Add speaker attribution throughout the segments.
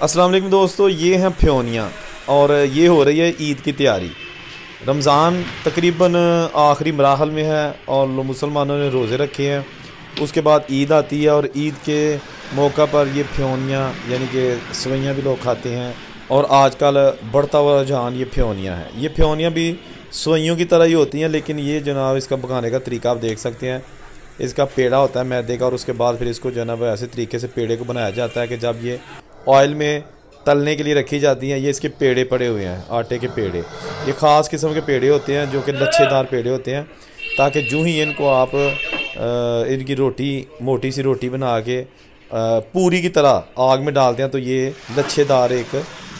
Speaker 1: अस्सलाम वालेकुम दोस्तों, ये हैं फ्योनियाँ और ये हो रही है ईद की तैयारी। रमज़ान तकरीबन आखिरी मराहल में है और मुसलमानों ने रोज़े रखे हैं। उसके बाद ईद आती है और ईद के मौका पर ये फ्योनियाँ यानी कि सवैयाँ भी लोग खाते हैं। और आजकल बढ़ता हुआ रुझान ये फ्योनियाँ है। ये फ्योनियाँ भी सवैयों की तरह ही होती हैं, लेकिन ये जनाब इसका पकाने का तरीका आप देख सकते हैं। इसका पेड़ा होता है मैदे का और उसके बाद फिर इसको जो है ना वो ऐसे तरीके से पेड़े को बनाया जाता है कि जब ये ऑयल में तलने के लिए रखी जाती हैं। ये इसके पेड़े पड़े हुए हैं, आटे के पेड़े। ये ख़ास किस्म के पेड़े होते हैं जो कि लच्छेदार पेड़े होते हैं, ताकि जो ही इनको आप इनकी रोटी, मोटी सी रोटी बना के पूरी की तरह आग में डालते हैं तो ये लच्छेदार एक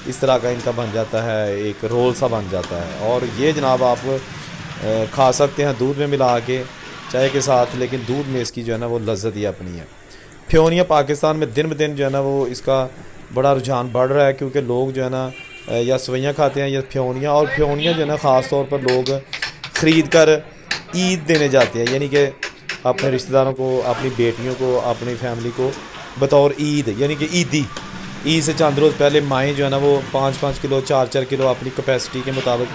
Speaker 1: इस तरह का इनका बन जाता है, एक रोल सा बन जाता है। और ये जनाब आप खा सकते हैं दूध में मिला के, चाय के साथ, लेकिन दूध में इसकी जो है ना वो लज्जत ही अपनी है। फ्योनियाँ पाकिस्तान में दिन ब दिन जो है ना वो इसका बड़ा रुझान बढ़ रहा है, क्योंकि लोग जो है ना या सवैयाँ खाते हैं या फ्योनियाँ। और फ्योनियाँ जो है ना ख़ास तौर पर लोग ख़रीद कर ईद देने जाते हैं, यानी कि अपने रिश्तेदारों को, अपनी बेटियों को, अपनी फैमिली को बतौर ईद, यानी कि ईद से चंद रोज़ पहले माएँ जो है ना वो 5-5 किलो 4-4 किलो अपनी कैपेसिटी के मुताबिक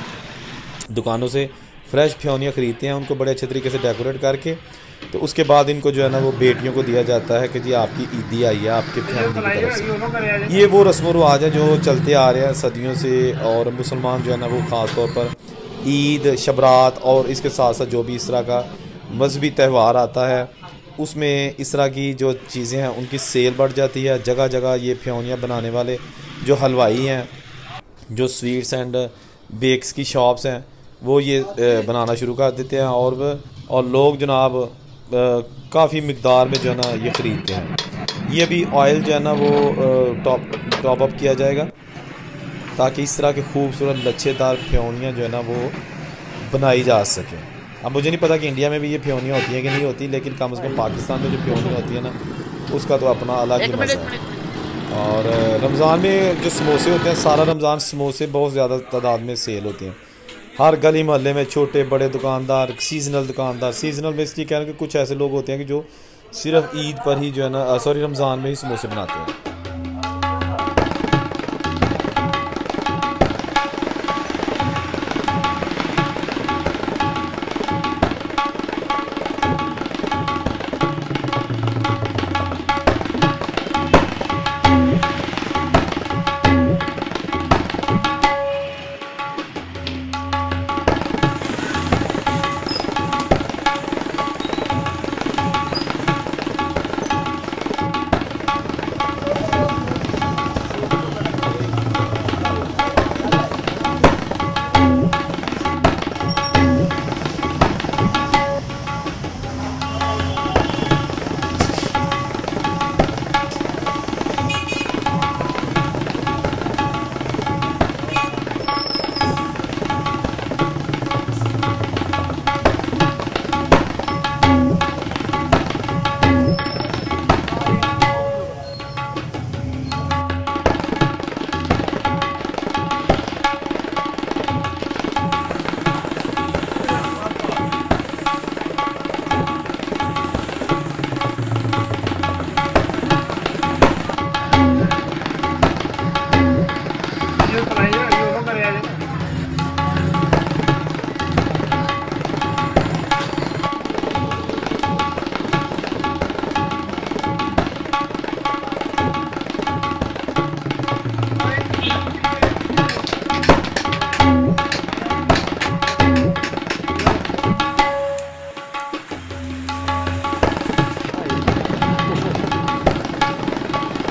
Speaker 1: दुकानों से फ्रेश फ्योनियाँ ख़रीदते हैं, उनको बड़े अच्छे तरीके से डेकोरेट करके। तो उसके बाद इनको जो है ना वो बेटियों को दिया जाता है कि जी आपकी ईदी आई है आपके फैमिली की तरफ से। ये वो रस्म व रवाज है जो चलते आ रहे हैं सदियों से। और मुसलमान जो है ना वो ख़ास तौर पर ईद, शबरात और इसके साथ साथ जो भी इस तरह का मजहबी त्यौहार आता है उसमें इस तरह की जो चीज़ें हैं उनकी सेल बढ़ जाती है। जगह जगह ये फ्योनियाँ बनाने वाले जो हलवाई हैं, जो स्वीट्स एंड बेक्स की शॉप्स हैं, वो ये बनाना शुरू कर देते हैं। और लोग जनाब काफ़ी मिकदार में जो है ना ये ख़रीदते हैं। ये भी ऑयल जो है ना वो टॉप अप किया जाएगा ताकि इस तरह के खूबसूरत लच्छेदार फ्योनियाँ जो है ना वो बनाई जा सकें। अब मुझे नहीं पता कि इंडिया में भी ये फ्योनियाँ होती हैं कि नहीं होती, लेकिन कम से कम पाकिस्तान में जो फ्योनियाँ होती है ना उसका तो अपना अलग ही मज़ा है। और रमज़ान में जो समोसे होते हैं, सारा रमज़ान समोसे बहुत ज़्यादा तादाद में सेल होते हैं। हर गली मोहल्ले में छोटे बड़े दुकानदार, सीज़नल में इसलिए कह रहे हैं कि कुछ ऐसे लोग होते हैं कि जो सिर्फ ईद पर ही जो है ना रमज़ान में ही समोसे बनाते हैं।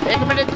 Speaker 2: एक मिनट